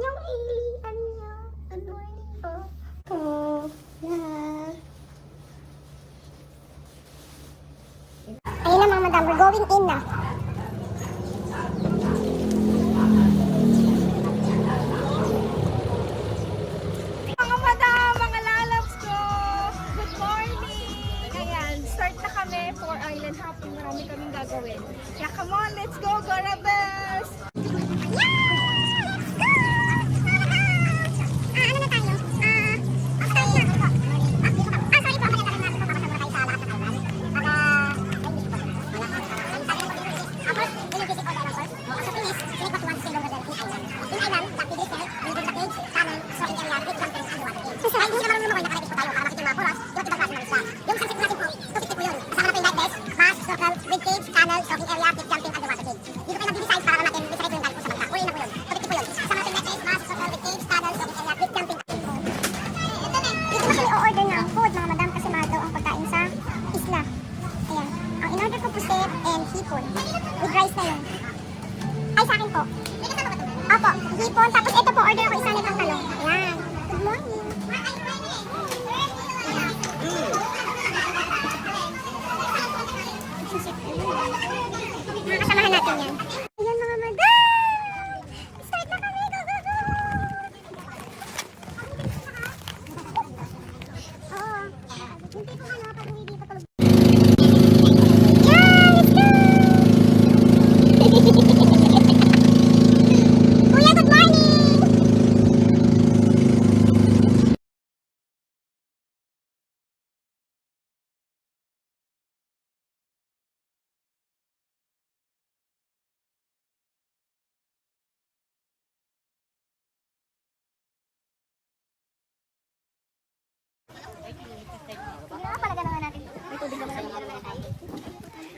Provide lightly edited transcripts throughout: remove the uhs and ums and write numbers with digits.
yung alien niya. Good morning po. Oh, yeah. Ayun na mga madam, we're going in na. Mga madam, mga lalabs ko! Good morning! Ayan, start na kami for island hopping. Marami kaming gagawin. Kaya come on, let's go, go Rebels! order ng food mga madam kasi mahal daw ang pagkain sa isla. Ayan. Ang in-order ko puset and hipon. With rice na yun. Ay, sa akin po. Opo, hipon. Tapos ito po, order ako isa nitong talong. Ayan. Good morning. Nakasamahan natin yan. Ayan mga madam! Start na kami! Go, go, go! Oo. Hindi ko ano, pag uwi dito tulog. Yeah, let's go! Kuya, good morning!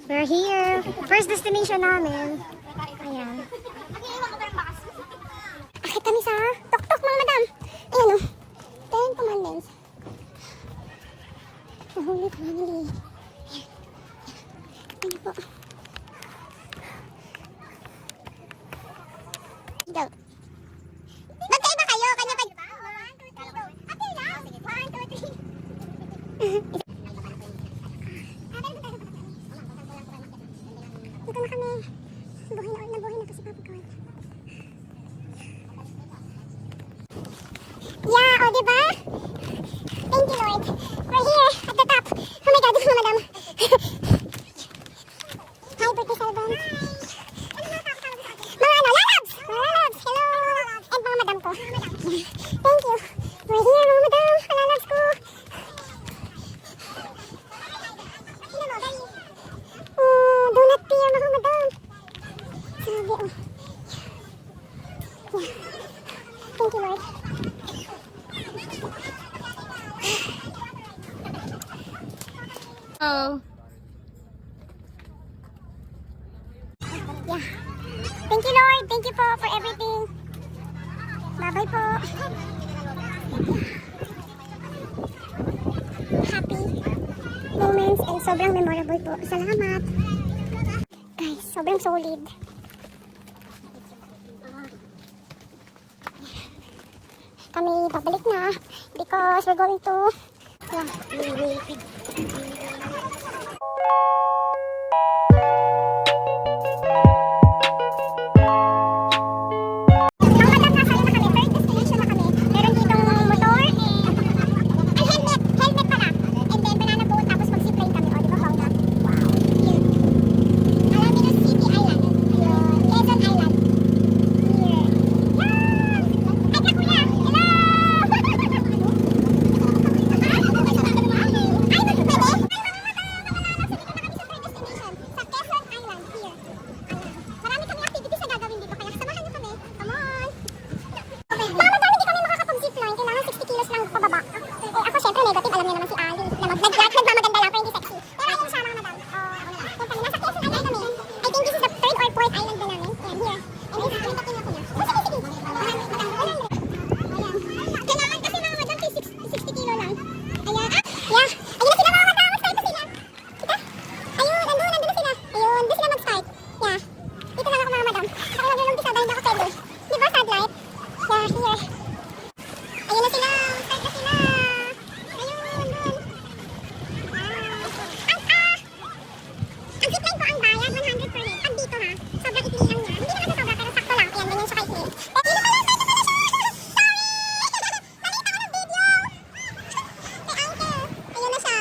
We're here. First destination namin. Ayan. Akit kami sa tok-tok mga madam. Ayan o. 10 commandments. The Holy Family. Ayan. Ayan po. Go. Magkaiba kayo. Kanya-kanya. 1, 2, 3, go. Okay lang. 1, 2, 3. Dito na kami. Nabuhay na kasi papagawin. Yeah, o diba? Thank you Lord. We're here at the top. Oh my God, mga madam. Hi, birthday servant. Mga ano, lalabs! Mga lalabs, hello! And mga madam ko. Thank you. We're here mga madam. Lalabs ko. Donut beer mga madam. Sabi oh. Yeah. Thank you Lord. Oh. Yeah. Thank you Lord. Thank you po for everything. Bye-bye po. Happy moments and sobrang memorable po. Salamat. Guys, sobrang solid. Kami babalik na because we're going to here. Ayun na sila. Start na sila. Ayun, dun. Ang zipline ko ang bayad, 100 per head. Pag dito ha, sobrang ikli lang niya. Hindi naman sa sobra, pero sakto lang. Ayan, ganyan siya kaikli. Eh, dito pala, start na pala siya! Sorry! Nakita ko ng video! Kay Uncle. Ayun na siya.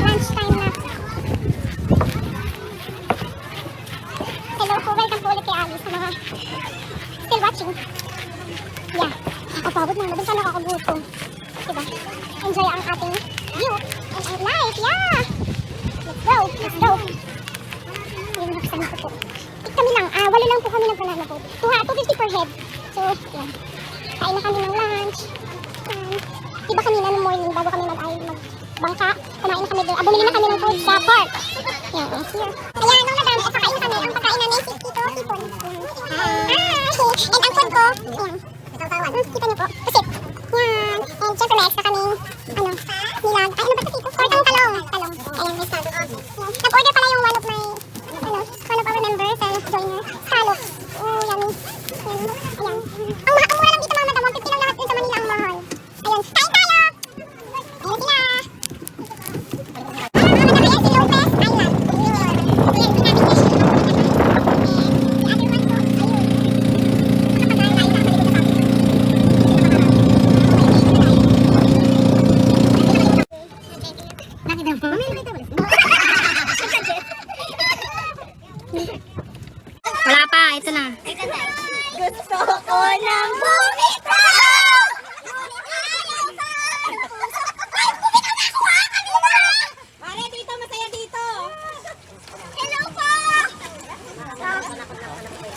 Lunchtime na. Hello po, welcome po ulit kay Alice sa mga still watching. Yeah. Kapagod na, doon pa nakakagutom. Diba? Enjoy ang ating view and our life. Yeah! Let's go! Let's go! Yung nakasama ko po. Kami lang, walo lang po kami nagbanana po. 250 per head. So, yeah. Kain na kami ng lunch. Diba kanina ng morning bago kami magbangka, kumain na kami doon. Bumili na kami ng food sa park. Yan, here. Kaya nung madam, kakain kami. Ang pagkain namin, hipon. And ang food ko, ayan. Kita niyo po, pusit. Yan. And syempre may extra kaming, nilag. Ay, ano ba ito dito? Or talong. Ayan, may scallop. Nag-order pala yung one of our members, joiner. Scallop. Oh, yummy. Ayan. Ang mura lang dito mga madam, 150 lang lahat dun sa Manila ang mahal. Ayan, kain tayo! Ayan sila! Ayan si Lopez Island. Ayan, pinamit niya siya. And the other one ko, ayun. Nakapag-aalain na ako dito sa akin. Nakita mo? Wala pa, ito na. Gusto ko ng bumitaw! Mare, dito, masaya dito. Hello po!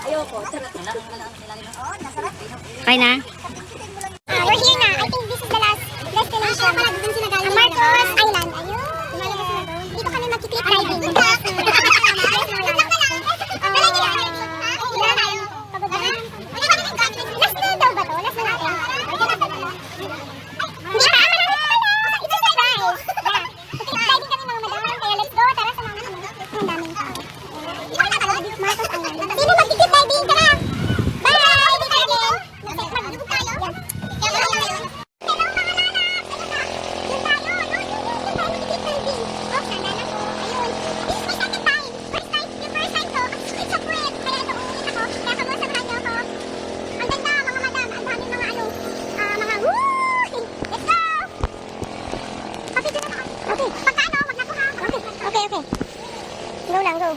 Ayoko. Okay na? We're here na. I think this is the last destination. Marcos Island. Ayun. Dito kami mag-cliff diving. Last na daw ba to? Last na natin. Hindi pa. It's a surprise. Yeah. Cliff diving kami mga madam. Kaya let's go. Tara, samahan kami. Ang daming tao. Marcos Island. Sino mag-cliff diving? Tara! Bye! Dito tayo. Mag-dubog tayo. Yan. Hello mga lalap! Yun tayo. Yun tayo. Mag-cliff diving. Oh, sanda na po. Ayun. This is my second time. Yung first time ko. It's a puwet. Kaya ito uulit ako. Kaya kamo samahan niyo ako. Ang ganda mga madam. Ang daming mga mga woo! Let's go! Okay, dito na ako. Okay. Pagkaano, wag na po ha. Okay. Go lang, go.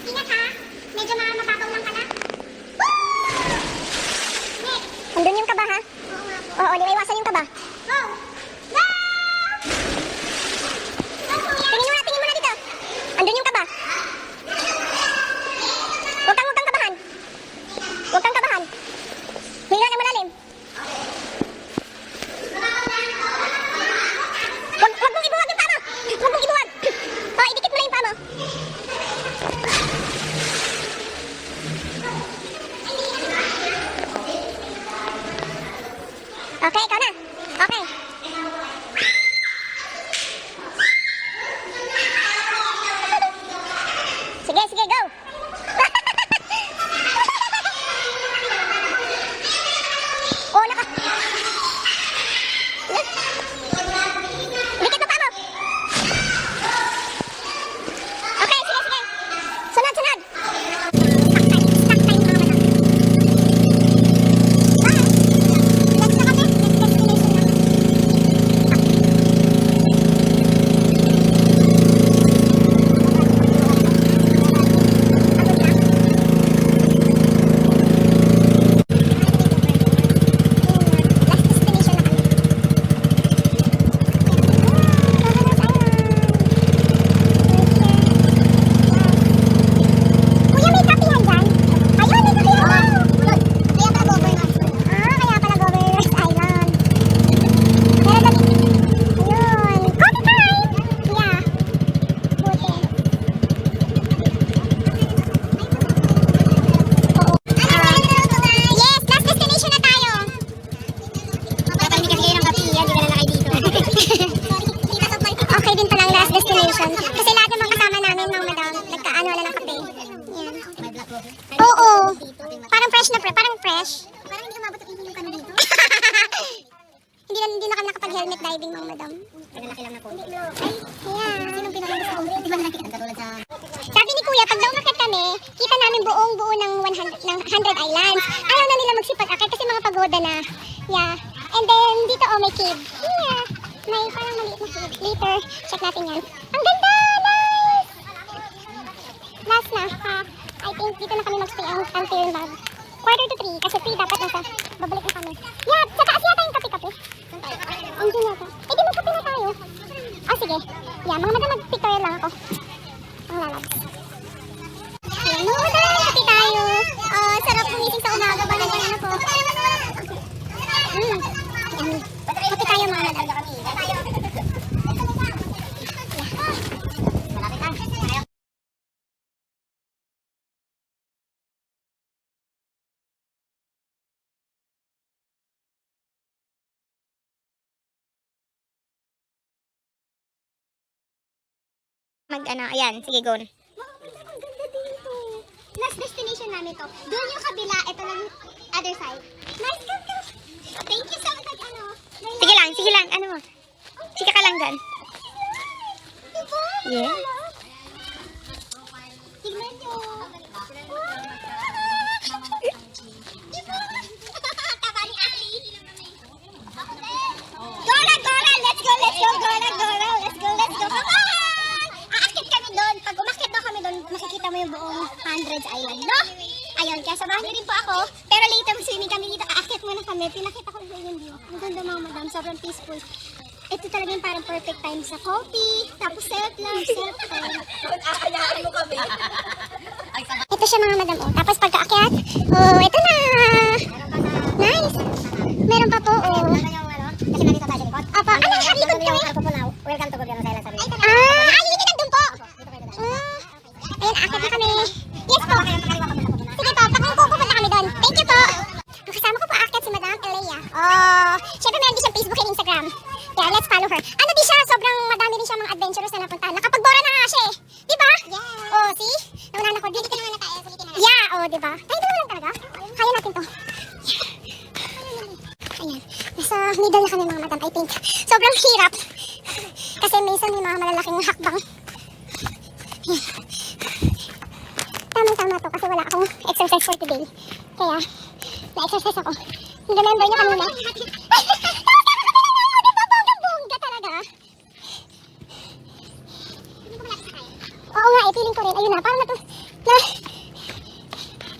Ingat ha. Medyo mababaw lang pala. Andun yung kaba ha? Oo, di maiwasan yung kaba. Tingin mo na dito. Andun yung kaba. Huwag kang kabahan. Huwag Okay, ikaw na. Okay. Sige, sige, go! Oh, naka... Dikit mo pa mo! Okay, sige, sige! Sunod, sunod! Stuck time mga madam. Bye! Next na kami. Next destination na. Last destination na kami. Kuya, may kape yan dyan? Ayun, may kape yan! Kaya pala Governors. Kaya pala Governors Island. Meron kami... Ayun. Coffee time! Yeah. Buti. Yes, last destination na tayo. Kapag hindi kasi kayo ng kape, hindi ka na lakay dito. Okay din palang last destination. Kasi lahat ng mga kasama namin, mga madam, nagkaano na ng kape. Yan. Oo. Parang fresh na parang fresh. Parang hindi ka mabot ang inyong kami dito. Hindi na kami nakapag-helmet diving, mga madam. Nagalaki lang na po. Yeah. Sinong pinakagusto ko? Di ba nakikita? Katulad sa... Sabi ni Kuya, pag daw umakyat kami, kita namin buong-buo ng 100 islands. Ayaw na nila magsipag-akit kasi mga pagoda na. Yeah. And then, dito may cave. Yeah. May parang maliit na cave. Later, check natin yan. Ang ganda! Nice! Last na. I think dito na kami magstay until mag 2:45 kasi 3 dapat nasa babalik na kami. Yeah, sa taas yata yung kape-kape. Ang yata. Eh, di magkape na tayo. Oh, sige. Yeah, mga madam, mag-pictorial lang ako. Ang lalabs. Ayan, mga madam, kape tayo. Oh, sarap kumising sa umaga ba na ganyan ako. Ayan. Kape tayo, mga madam. Ayan, sige, go. Ang ganda dito. Last destination namin to. Doon yung kabila, ito lang other side. Nice, ganda. Thank you so much, Sige lang, ano mo? Sige ka lang dyan. Diba? Yeah. Tignan nyo. Diba? Taba ni Ali. Gora, let's go, Gora. Let's go. Come on! Aakit kami doon. Pag umakit daw kami doon, makikita mo yung buong 100 island, no? Ayun, kaya samahan niyo rin po ako. Pero later, swimming kami dito. Aakit muna kami. Pinakita ko sa yung view. Ang ganda, mga madam. Sobrang peaceful. Ito talaga yung parang perfect time sa coffee. Tapos self-love, self-care. Ito siya, mga madam. Oh. Tapos pagkaakyat, oh, ito na. Nice. Meron pa po, oh. Kasi nandito tayo sa likod. Apa, ano, likod kami? Welcome to Gobyerno sa Island Sabi. Ayun, nandun po. Ayun, akit na kami. Yes po. Sige po, pupunta kami doon. Thank you po. Kasama ko po akit si Madam Elea. Oh, syempre meron din siyang Facebook and Instagram. Yeah, let's follow her. Ano din siya, sobrang madami din siya mga adventurous na napuntahan. Nakapagbora na nga siya eh. Diba? Yeah. Oh, see? Naunahan ako. Dito naman na tayo. Sulitin na. Yeah, oh, diba? Ay, ito lang talaga. Kaya natin to. Ayan. Nasa middle na kami, mga madam, I think. Sobrang hirap. Kasi minsan may mga malalaking hakbang. Ayan. Tama-tama to kasi wala akong exercise for today. Kaya, na-exercise ako. Remember niyo kanina? Bongga talaga. Oo nga, feeling ko rin. Ayun na, parang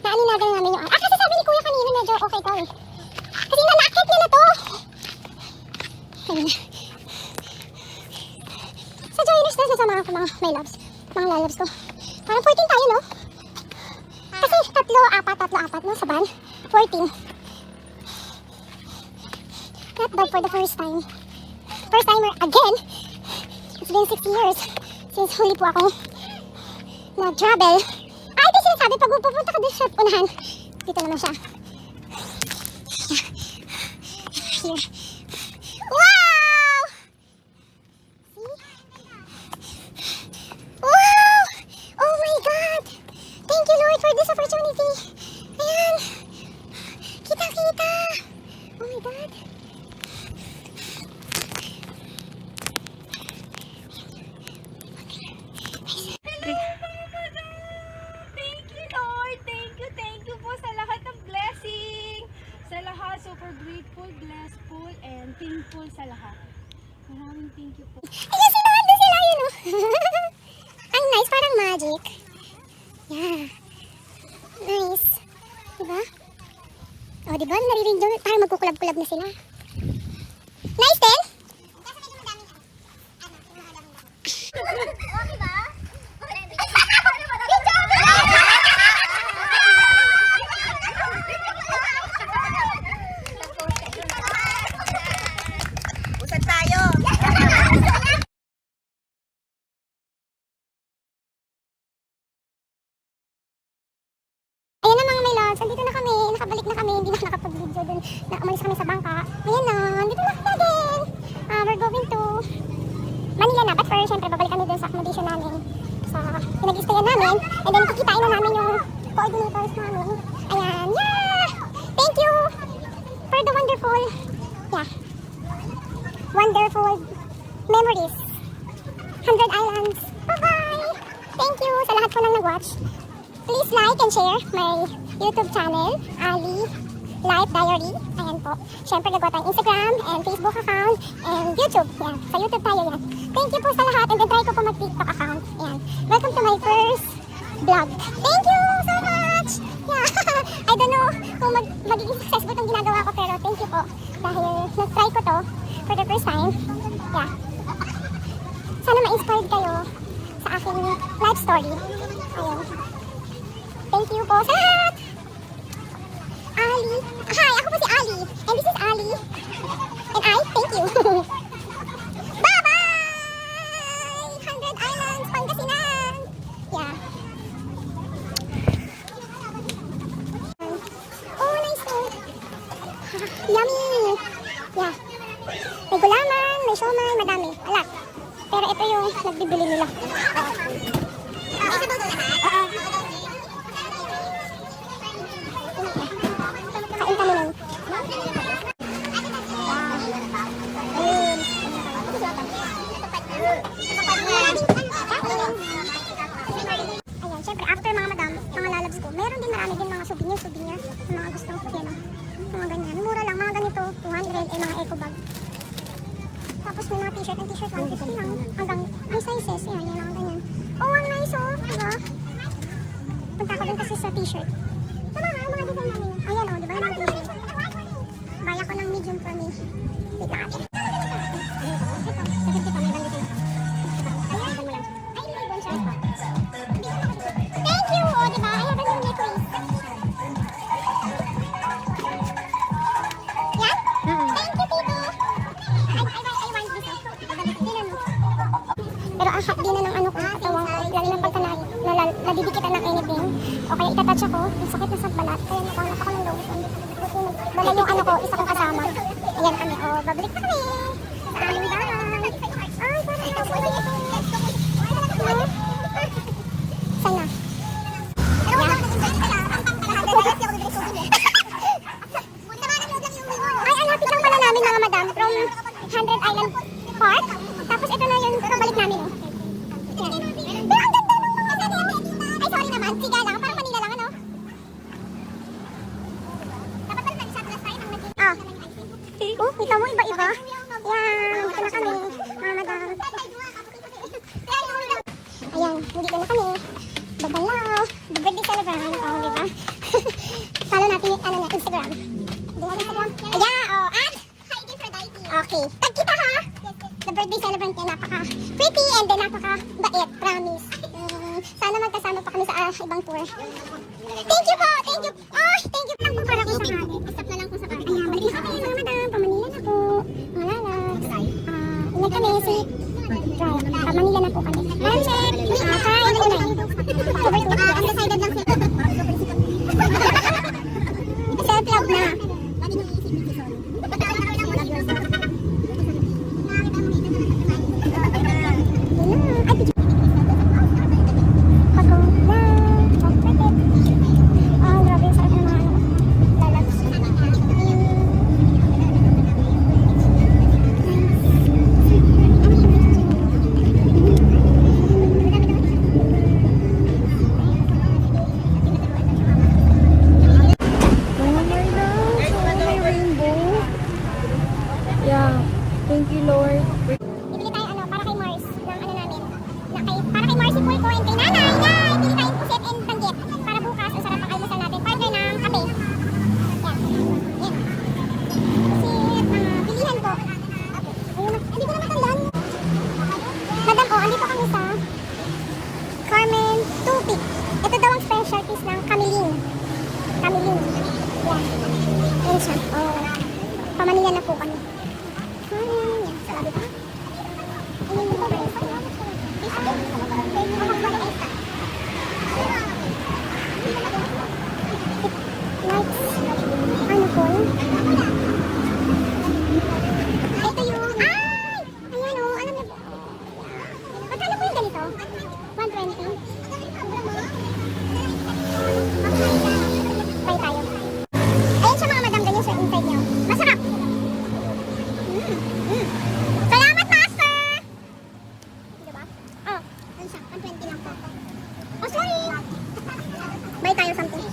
naaninagan namin yung... kasi sabi ni Kuya kanina, medyo okay daw eh. Kasi nalakit niya na to. Ayun na. Sa joiners na sasama ako mga my loves. Mga lalabs ko. Parang 14 tayo, no? Kasi tatlo, apat, no? Sa van. 14. Not bad for the first time. First timer again. It's been 6 years since huli po ako nag-travel. Ay, ito sinasabi, pag pupunta ka din sa unahan, dito naman siya. here. Wow! See? Wow! Oh my God! Thank you, Lord, for this opportunity. Ayan. Kita-kita. Oh my God. Thank you, Lord. Thank you po sa lahat ng blessing. Sa lahat, super grateful, blessful, and thankful sa lahat. Maraming thank you po. Ayan sila, andun sila, yun oh. Ang nice, parang magic. Yeah. Nice. Diba? O, diba? Naririnig doon, parang magkukulab-kulab na sila. Nice din? Okay ba? Usad tayo! Ayan na mga may lods, andito na kami, nakabalik na kami, hindi na nakapag-video dun, na umalis kami sa bangka. Ayan na, andito na kami din. We're going to Manila na, but first, syempre, babalik kami dun sa accommodation namin, sa pinag-stayan namin, and then pakitain na namin yung coordinators namin. Ayan, yeah! Thank you for the wonderful, wonderful memories. 100 Islands. Bye-bye! Thank you sa lahat po nang nag-watch. Please like and share my YouTube channel, Ali Life Diary. Ayan po. Siyempre, nagawa tayong Instagram and Facebook account and YouTube. Yan. Sa YouTube tayo yan. Thank you po sa lahat. And then try ko po mag-TikTok account. Yan. Welcome to my first vlog. Thank you so much! Yeah. I don't know kung magiging successful itong ginagawa ko, pero thank you po. Dahil nag-try ko to for the first time. Yeah. Sana ma-inspired kayo sa aking life story. Ayun. Thank you po sa lahat! Ali. Hi, ako po si Ali. And this is Ali. And I, thank you. Bye-bye! 100 Islands, Pangasinan! Yeah. Oh, nice food. Yummy! Yeah. May gulaman, may siomay, madami. A lot. Pero ito yung nagbibili nila. Kain kami nun. Ayan, syempre after mga madam, mga lalabs ko, meron din marami din mga souvenir, mga gustong yan, mga ganyan. Mura lang, mga ganito, 200, eh mga eco bag. Tapos may mga t-shirt, ang t-shirt 150 lang, hanggang may sizes, yan, yung mga ganyan. Oh, ang nice oh, diba? Punta ko din kasi sa t-shirt. Sa mga design namin. Ayan oh, diba yung mga t-shirt? Baya ko ng medium for me. Wait lang ate. Thank you! Oh, diba? I have a new necklace. Yan? Thank you, Tito! I want this. Tingnan mo. Pero ang hot din na ng ano ko, katawang ko. Lalo ng pagka nadidikitan ng anything. O kaya itatouch ako, yung sakit na sa balat. Kaya nakahanap ako ng lotion. Wala yung ano ko, isa kong kasama. Ayan kami, o babalik na kami. Sa aming bahay. Ay, parang ito po ito. Sana. Ay, ang lapit lang pala namin mga madam. From 100 Island Park. Tapos ito na yung pabalik namin. Yan. Pero ang ganda ng mga ganyan. Ay, sorry naman. Siga lang. Parang Manila lang, ano? Dapat pala nag-shot last time. Oh, kita mo iba-iba. Yan. Dito na kami. Mga madam. Ayan. Dito na kami. Babalaw. The birthday celebrant. Oh, diba? Follow natin yung ano na, Instagram. Instagram. Ayan. Oh, at okay. Tagkita ha. The birthday celebrant niya napaka-pretty and then napaka-bait. Promise. Sana magkasama pa kami sa ibang tour. Thank you po. Thank you. Oh, thank you lang po para kung sakali. Stop na lang kung sakali. Ayan, balik na kami mga madam. Pamanila na po. Mga lalabs. Inag kami si Pamanila na po kami. Handshake. Kain na yun. Undecided lang sila. Self-love na. Ayan siya. Oh. Pamanila na po kami. Ayan. Salabi pa. Ayan yung guys. Ano po? Ito yung... Ay! Ayan o. Alam niyo po. Magkano po yung ganito? 120? Try tayo. Ayan siya mga madam. Ganyan siya inside niyo. Masarap! Salamat, master! Diba? Oh, ano siya? 120 lang po. Oh, sorry! Buy tayo something.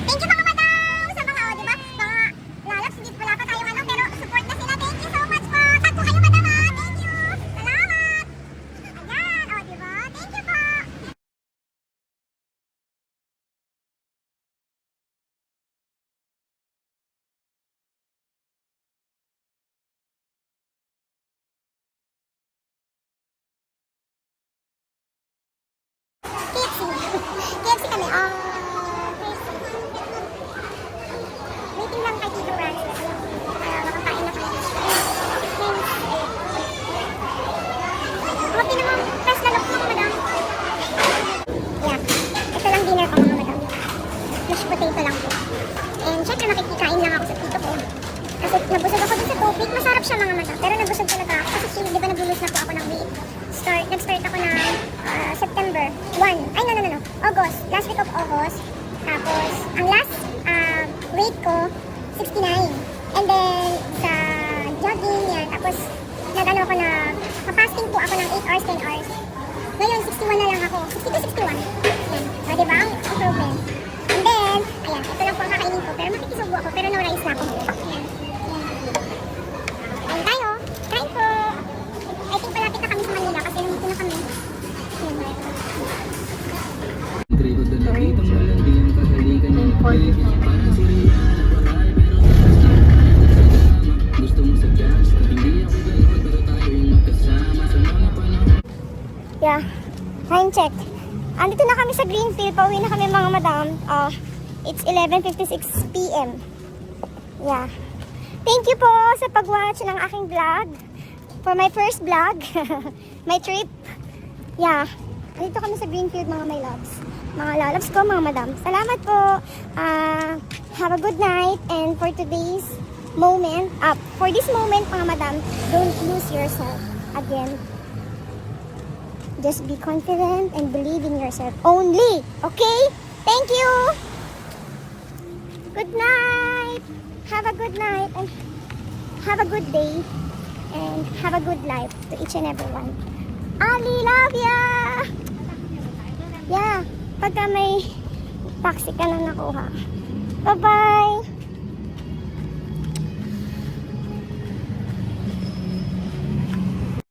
Thank you mga madam! Sa mga, oh, diba? Mga lalabs, hindi wala pa tayong ano, pero support na sila. Thank you so much po! Tag po kayo madam ha! Thank you! Salamat! Ayan, oh, diba? Thank you po! KFC. KFC kami. Waiting lang kay Tito Francis. Makakain na kami. Happy naman. Fresh na look mga madam. Yeah. Ito lang dinner ko mga madam. Mashed potato lang po. And syempre makikikain lang ako sa tito ko. Kasi nabusog ako dun sa topic. Masarap siya mga madam. Pero nabusog talaga ako. Kasi di ba nag-lose na po ako ng weight. Nag-start ako ng September 1. Ay, no. August. Last week of August. Tapos, ang last weight ko, 69. And then, sa jogging yan. Tapos, nag-ano ako na, fasting po ako ng 8 hours, 10 hours. Ngayon, 61 na lang ako. 62, 61. Yan. O, diba? Ang improvement. And then, ayan. Ito lang po ang kakainin ko. Pero makikisubo ako. Pero no rice na ako. Ayan. Ayan tayo. Kain po. I think palapit na kami sa Manila kasi nandito na kami. Yeah, time check. Andito na kami sa Greenfield. Pauwi na kami mga madam. It's 11:56 PM. Yeah. Thank you po sa pag-watch ng aking vlog. For my first vlog. My trip. Yeah. Andito kami sa Greenfield mga my loves. Mga lalabs ko mga madam. Salamat po. Have a good night. And for today's moment, for this moment mga madam, don't lose yourself. Again, just be confident and believe in yourself only. Okay? Thank you. Good night. Have a good night and have a good day and have a good life to each and everyone. Ali, love ya. Yeah. Pagka may taxi ka na nakuha. Bye-bye.